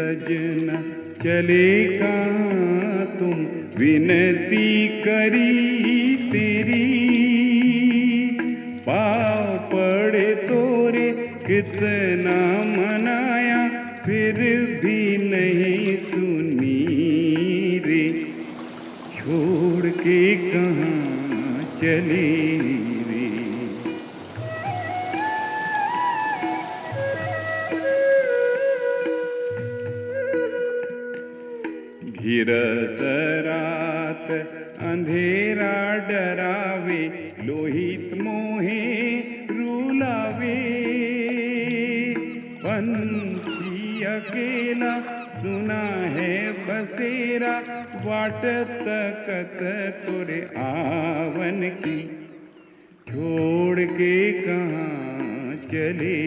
सजना चले कहाँ तुम विनती करी तेरी पाँव पड़े तोरे कितना मनाया फिर भी नहीं सुनी रे छोड़ के कहाँ चले रे। घिरत रात अंधेरा डरावे लोहित मोहे रुलावे पंछी अकेला सुना है बसेरा बाट तकत तुरे आवन की छोड़ के कहाँ चले।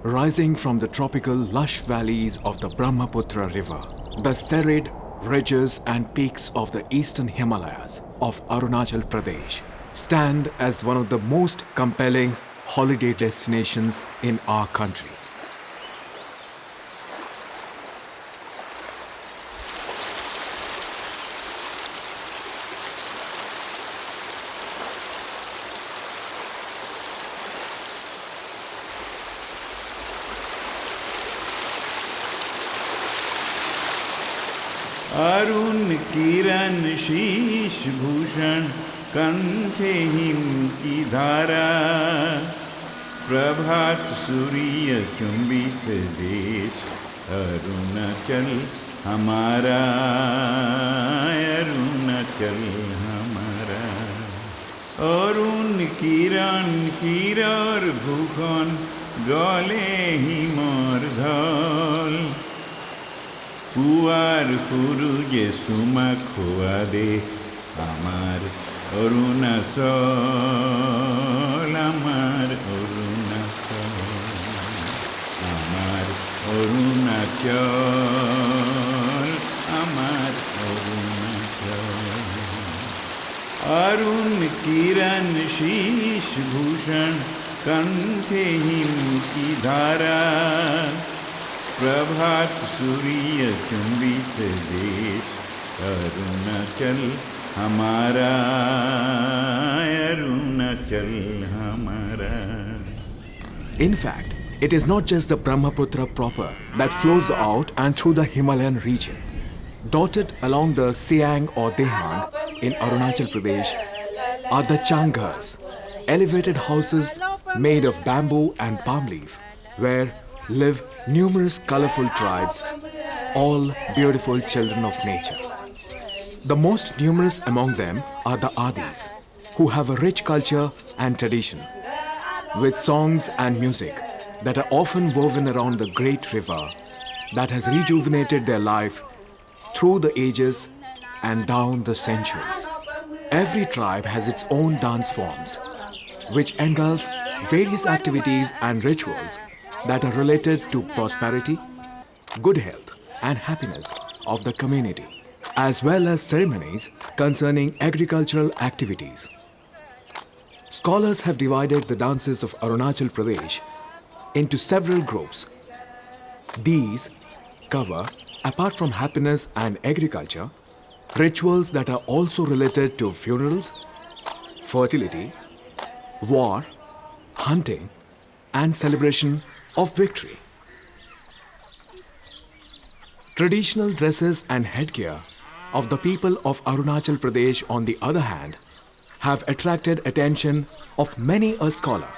Rising from the tropical lush valleys of the Brahmaputra river, the serried ridges and peaks of the eastern Himalayas of Arunachal Pradesh stand as one of the most compelling holiday destinations in our country. Arun किरण शीश भूषण कंठे him की धारा प्रभात सूर्य चुंबित देश अरुणाचल हमारा अरुणाचल हमारा। अरुण किरण किरर भूखन गले हिमर धल कुआर सूरज सुमा खोआ दे আমার অরুণাচল আমার অরুণাচল আমার অরুণাচল আমার অরুণাচল। अरुण किरण शीश भूषण कंठे हिम की धारा प्रभात सूर्य चुंबित देश अरुणाचल हमारा अरुणाचल हमारा। In fact, it is not just the Brahmaputra proper that flows out and through the Himalayan region. Dotted along the Siang or Dehang in Arunachal Pradesh are the Changhars, elevated houses made of bamboo and palm leaf, where live numerous colorful tribes, all beautiful children of nature. The most numerous among them are the Adis, who have a rich culture and tradition, with songs and music that are often woven around the great river that has rejuvenated their life through the ages and down the centuries. Every tribe has its own dance forms, which engulf various activities and rituals that are related to prosperity, good health, and happiness of the community, as well as ceremonies concerning agricultural activities. Scholars have divided the dances of Arunachal Pradesh into several groups. These cover, apart from happiness and agriculture, rituals that are also related to funerals, fertility, war, hunting, and celebration of victory. Traditional dresses and headgear of the people of Arunachal Pradesh, on the other hand, have attracted attention of many a scholar.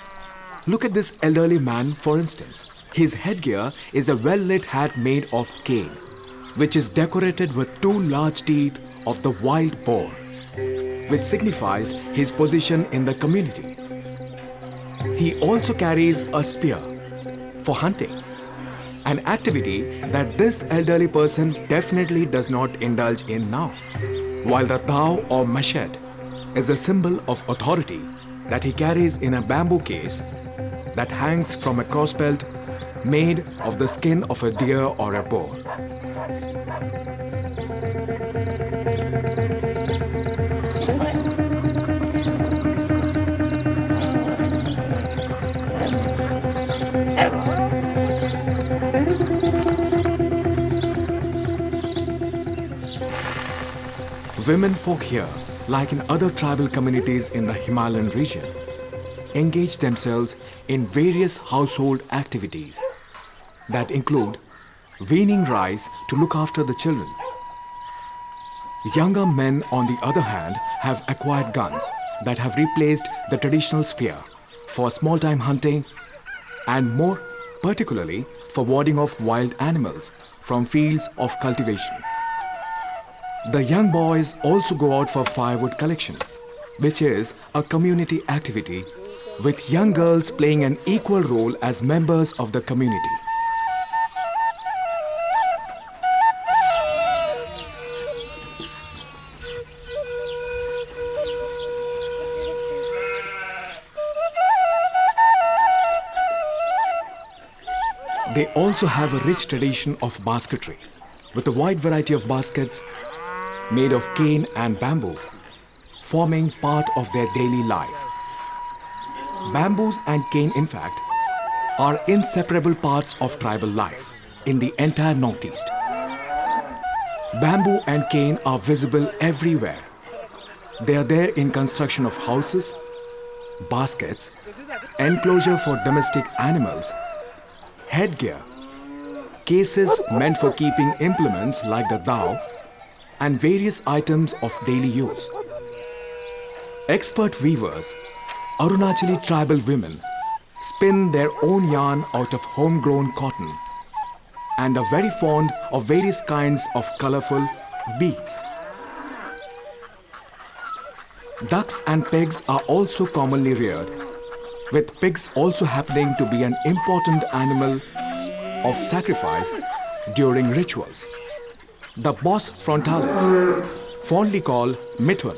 Look at this elderly man, for instance. His headgear is a well-lit hat made of cane, which is decorated with two large teeth of the wild boar, which signifies his position in the community. He also carries a spear for hunting, an activity that this elderly person definitely does not indulge in now, while the dao or machete is a symbol of authority that he carries in a bamboo case that hangs from a crossbelt made of the skin of a deer or a boar. Women folk here, like in other tribal communities in the Himalayan region, engage themselves in various household activities that include weaning rice to look after the children. Younger men, on the other hand, have acquired guns that have replaced the traditional spear for small-time hunting and more particularly for warding off wild animals from fields of cultivation. The young boys also go out for firewood collection, which is a community activity with young girls playing an equal role as members of the community. They also have a rich tradition of basketry, with a wide variety of baskets made of cane and bamboo, forming part of their daily life. Bamboos and cane, in fact, are inseparable parts of tribal life in the entire Northeast. Bamboo and cane are visible everywhere. They are there in construction of houses, baskets, enclosure for domestic animals, headgear, cases meant for keeping implements like the dao, and various items of daily use. Expert weavers, Arunachali tribal women, spin their own yarn out of homegrown cotton and are very fond of various kinds of colorful beads. Ducks and pigs are also commonly reared, with pigs also happening to be an important animal of sacrifice during rituals. The bos frontalis, fondly called mithun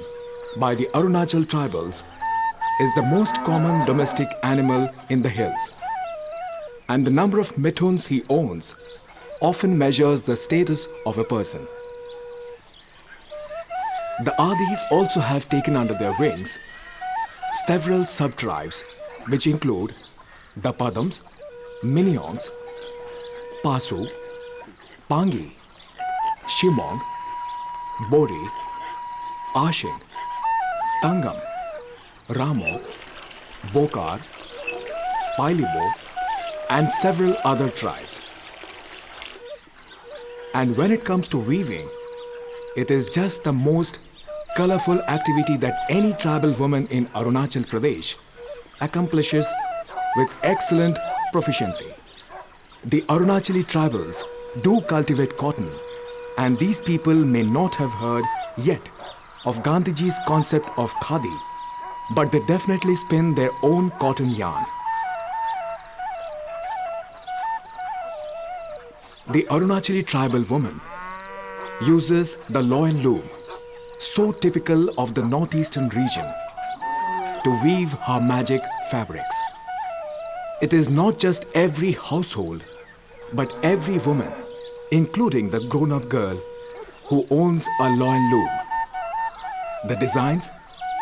by the Arunachal tribals, is the most common domestic animal in the hills. And the number of mithuns he owns often measures the status of a person. The Adis also have taken under their wings several sub-tribes which include the Padams, Minyongs, Pasu, Pangi, Shimong, Bori, Ashing, Tangam, Ramo, Bokar, Pailibo, and several other tribes. And when it comes to weaving, it is just the most colorful activity that any tribal woman in Arunachal Pradesh accomplishes with excellent proficiency. The Arunachali tribals do cultivate cotton, and these people may not have heard yet of Gandhiji's concept of khadi, but they definitely spin their own cotton yarn. The Arunachali tribal woman uses the loin loom, so typical of the northeastern region, to weave her magic fabrics. It is not just every household, but every woman, including the grown-up girl, who owns a loin loom. The designs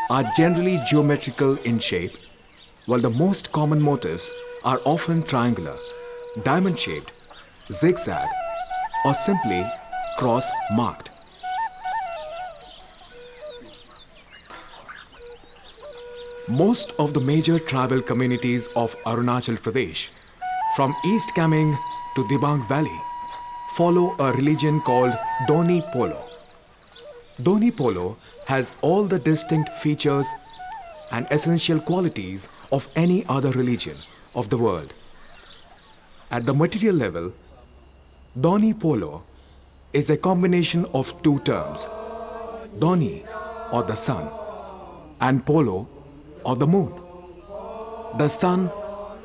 are generally geometrical in shape, while the most common motifs are often triangular, diamond-shaped, zigzag, or simply cross-marked. Most of the major tribal communities of Arunachal Pradesh, from East Kameng to Dibang Valley, follow a religion called Doni Polo. Doni Polo has all the distinct features and essential qualities of any other religion of the world. At the material level, Doni Polo is a combination of two terms, Doni or the sun and Polo or the moon. The sun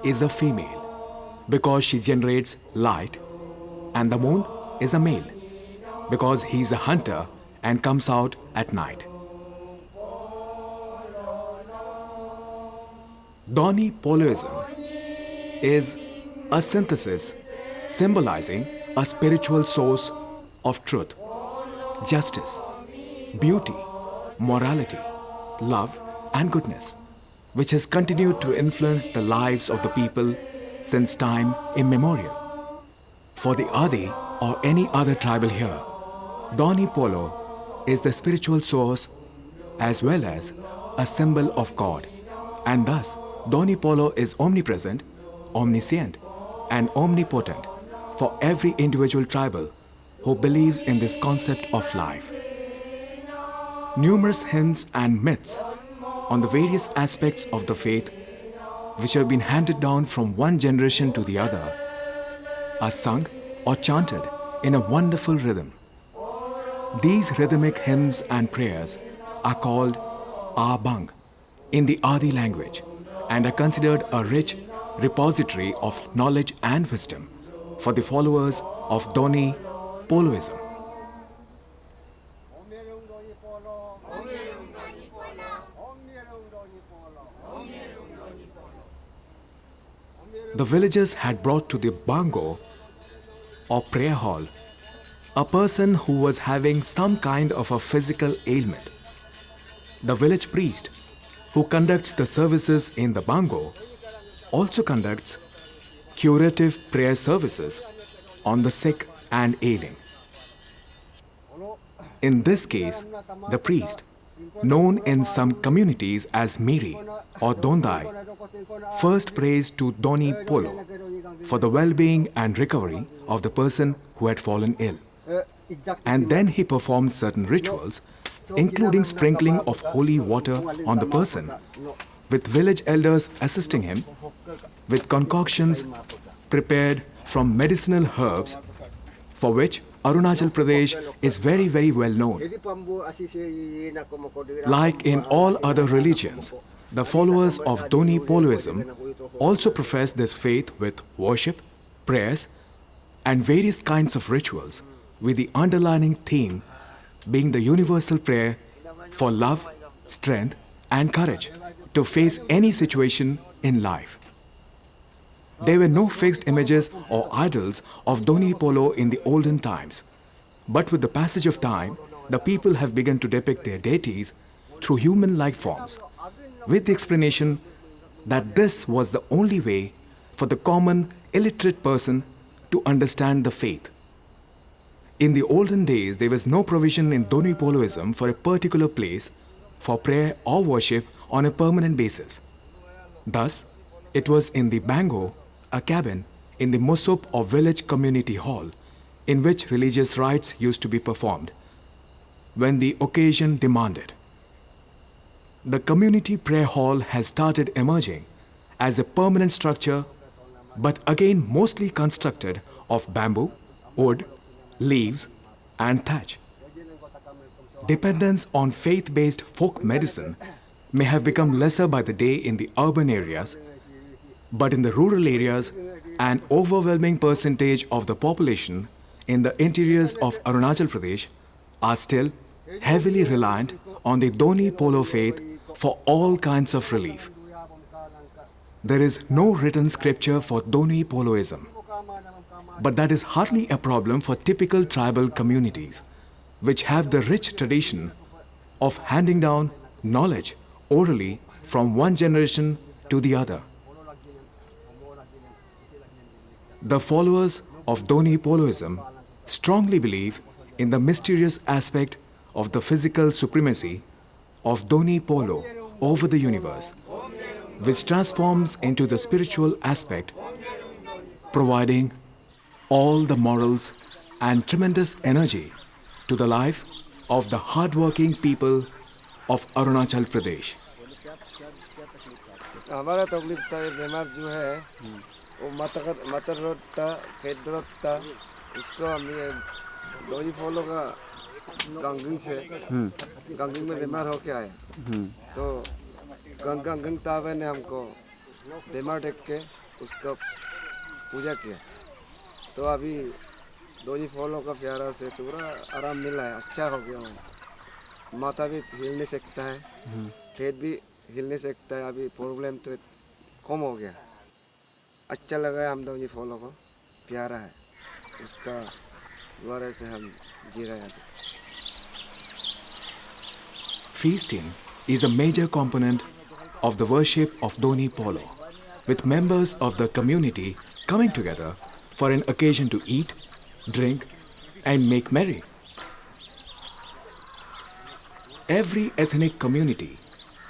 is a female because she generates light, and the moon is a male because he is a hunter and comes out at night. Doni Poloism is a synthesis symbolizing a spiritual source of truth, justice, beauty, morality, love, and goodness, which has continued to influence the lives of the people since time immemorial. For the Adi or any other tribal here, Doni Polo is the spiritual source as well as a symbol of God, and thus Doni Polo is omnipresent, omniscient, and omnipotent for every individual tribal who believes in this concept of life. Numerous hymns and myths on the various aspects of the faith which have been handed down from one generation to the other are sung or chanted in a wonderful rhythm. These rhythmic hymns and prayers are called Abang in the Adi language and are considered a rich repository of knowledge and wisdom for the followers of Doni Poloism. The villagers had brought to the bango or prayer hall a person who was having some kind of a physical ailment. The village priest, who conducts the services in the bango, also conducts curative prayer services on the sick and ailing. In this case, the priest, known in some communities as Miri or Dondai, first prays to Doni Polo for the well-being and recovery of the person who had fallen ill. And then he performs certain rituals, including sprinkling of holy water on the person, with village elders assisting him with concoctions prepared from medicinal herbs, for which Arunachal Pradesh is very, very well known. Like in all other religions, the followers of Doni Poloism also profess this faith with worship, prayers, and various kinds of rituals, with the underlying theme being the universal prayer for love, strength, and courage to face any situation in life. There were no fixed images or idols of Doni Polo in the olden times, but with the passage of time, the people have begun to depict their deities through human-like forms, with the explanation that this was the only way for the common illiterate person to understand the faith. In the olden days, there was no provision in Doni Poloism for a particular place for prayer or worship on a permanent basis. Thus, it was in the bango, a cabin in the Musup or village community hall, in which religious rites used to be performed, when the occasion demanded. The community prayer hall has started emerging as a permanent structure, but again mostly constructed of bamboo, wood, leaves, and thatch. Dependence on faith-based folk medicine may have become lesser by the day in the urban areas, but in the rural areas, an overwhelming percentage of the population in the interiors of Arunachal Pradesh are still heavily reliant on the Doni Polo faith for all kinds of relief. There is no written scripture for Doni Poloism, but that is hardly a problem for typical tribal communities, which have the rich tradition of handing down knowledge orally from one generation to the other. The followers of Doni Poloism strongly believe in the mysterious aspect of the physical supremacy of Doni Polo over the universe, which transforms into the spiritual aspect, providing all the morals and tremendous energy to the life of the hardworking people of Arunachal Pradesh. हमारा तकलीफ था ये बीमार जो है वो मतर road था पेट दर्द था इसको हम ये दोनी फॉलो का गंगिंग से गंगिंग में बीमार होके आए तो गंगिंग तावे ने हमको बीमार देख के उसका पूजा किया तो अभी दोनी फॉलो का प्यारा से पूरा आराम मिला है अच्छा हो गया हूँ माथा भी हिल नहीं सकता है पेट भी हिल नहीं सकता है अभी प्रॉब्लम तो कम हो गया अच्छा लगा है हम लोग ये फॉलो को, प्यारा है, उसका द्वारा से हम जी रहे हैं। Feasting is a major component of the worship of Doni Polo, with members of the community coming together for an occasion to eat, drink, and make merry. Every ethnic community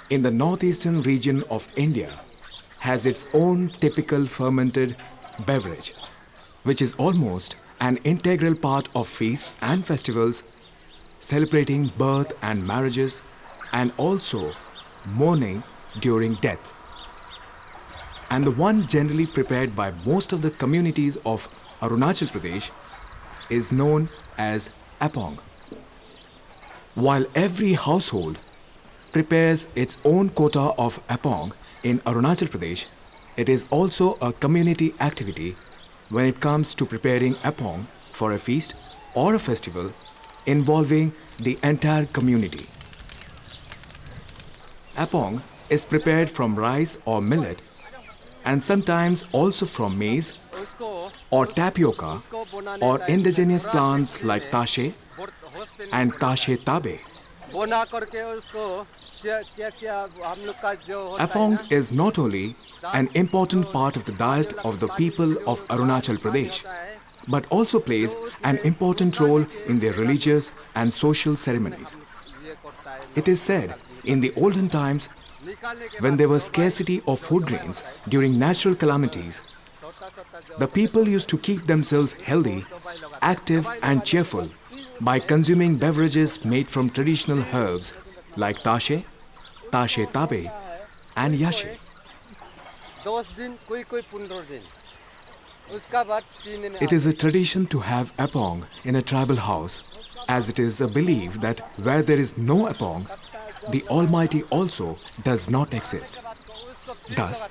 in the northeastern region of India has its own typical fermented beverage, which is almost an integral part of feasts and festivals, celebrating birth and marriages, and also mourning during death. And the one generally prepared by most of the communities of Arunachal Pradesh is known as apong. While every household prepares its own quota of apong in Arunachal Pradesh, it is also a community activity when it comes to preparing apong for a feast or a festival involving the entire community. Apong is prepared from rice or millet and sometimes also from maize or tapioca or indigenous plants like tashe and tashe tabe. Apong is not only an important part of the diet of the people of Arunachal Pradesh, but also plays an important role in their religious and social ceremonies. It is said in the olden times, when there was scarcity of food grains during natural calamities, the people used to keep themselves healthy, active and cheerful by consuming beverages made from traditional herbs like tashe, tashe tabe and yashe. It is a tradition to have apong in a tribal house, as it is a belief that where there is no apong, the Almighty also does not exist. Thus,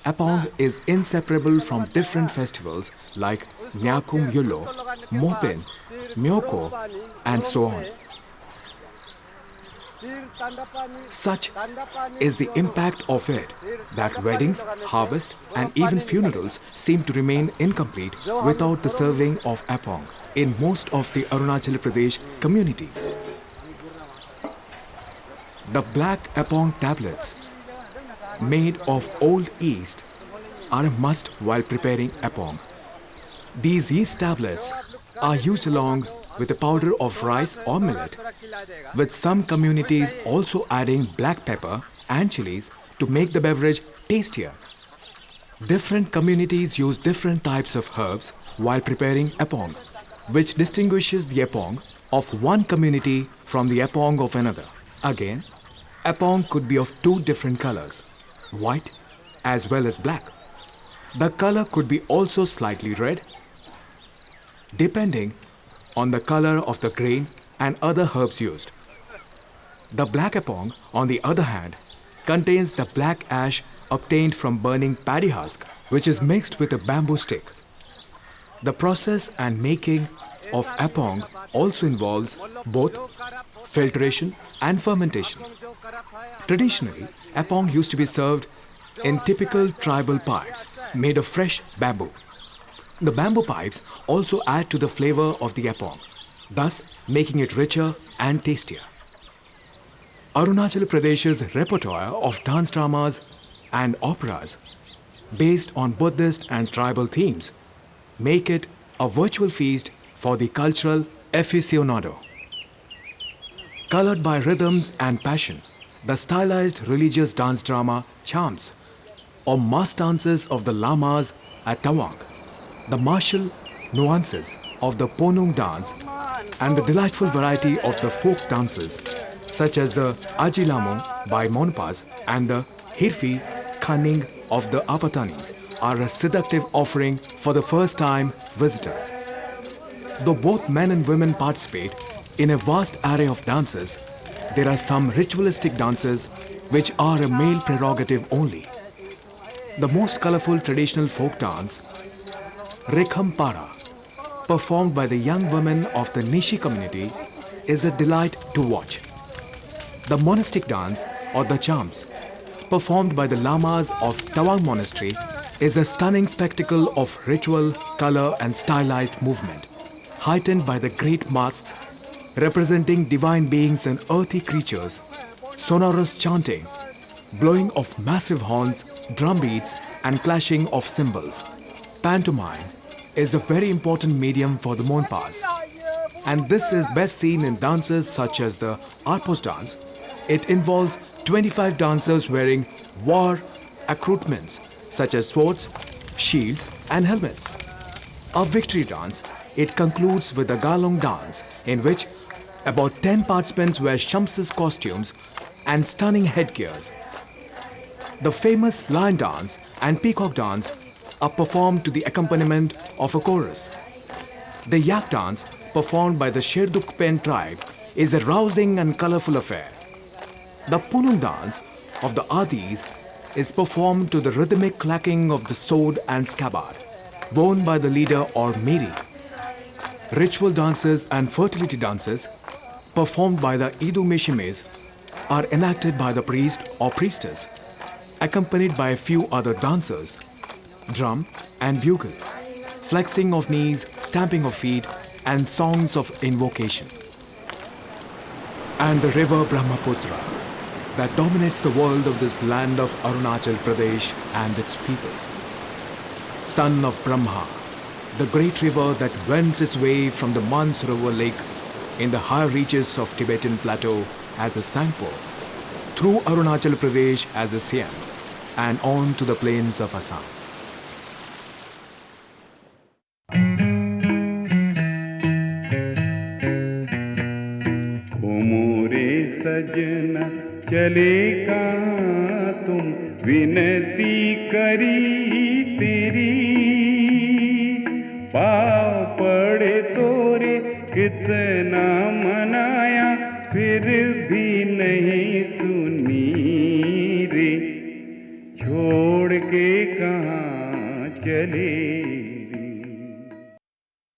apong is inseparable from different festivals like Nyakum Yulo, Mopin, Myoko, and so on. Such is the impact of it that weddings, harvest, and even funerals seem to remain incomplete without the serving of apong in most of the Arunachal Pradesh communities. The black apong tablets made of old yeast are a must while preparing apong. These yeast tablets are used along with a powder of rice or millet, with some communities also adding black pepper and chilies to make the beverage tastier. Different communities use different types of herbs while preparing apong, which distinguishes the apong of one community from the apong of another. Again, apong could be of two different colors, white as well as black. The color could be also slightly red, depending on the color of the grain and other herbs used. The black apong, on the other hand, contains the black ash obtained from burning paddy husk, which is mixed with a bamboo stick. The process and making of apong also involves both filtration and fermentation. Traditionally, apong used to be served in typical tribal pipes made of fresh bamboo. The bamboo pipes also add to the flavor of the apong, thus making it richer and tastier. Arunachal Pradesh's repertoire of dance dramas and operas based on Buddhist and tribal themes make it a virtual feast for the cultural aficionado. Colored by rhythms and passion, the stylized religious dance drama charms or mass dances of the lamas at Tawang, the martial nuances of the Ponung dance, and the delightful variety of the folk dances such as the Ajilamu by Monpas and the Hirfi Khaning of the Apatanis are a seductive offering for the first-time visitors. Though both men and women participate in a vast array of dances, there are some ritualistic dances which are a male prerogative only. The most colorful traditional folk dance, Rekhampara, performed by the young women of the Nishi community, is a delight to watch. The monastic dance, or the charms, performed by the lamas of Tawang Monastery, is a stunning spectacle of ritual, color and stylized movement, heightened by the great masks representing divine beings and earthy creatures, sonorous chanting, blowing of massive horns, drum beats and clashing of cymbals. Pantomime is a very important medium for the Monpas, and this is best seen in dances such as the Arpos dance. It involves 25 dancers wearing war accoutrements such as swords, shields and helmets. A victory dance, it concludes with a Galong dance in which about 10 participants wear Shams's costumes and stunning headgears. The famous lion dance and peacock dance are performed to the accompaniment of a chorus. The yak dance, performed by the Sherduk Pen tribe, is a rousing and colorful affair. The Punung dance of the Adis is performed to the rhythmic clacking of the sword and scabbard, worn by the leader or Miri. Ritual dances and fertility dances, performed by the Idu Mishimes, are enacted by the priest or priestess, accompanied by a few other dancers, drum and bugle, flexing of knees, stamping of feet, and songs of invocation. And the river Brahmaputra, that dominates the world of this land of Arunachal Pradesh and its people. Son of Brahma, the great river that wends its way from the Mansarovar lake in the high reaches of Tibetan plateau as a Sangpo, through Arunachal Pradesh as a Siam, and on to the plains of Assam. सजना चले कहाँ तुम विनती करी तेरी पाँव पड़े तोरे कितना मनाया फिर भी नहीं सुनी रे छोड़ के कहाँ चले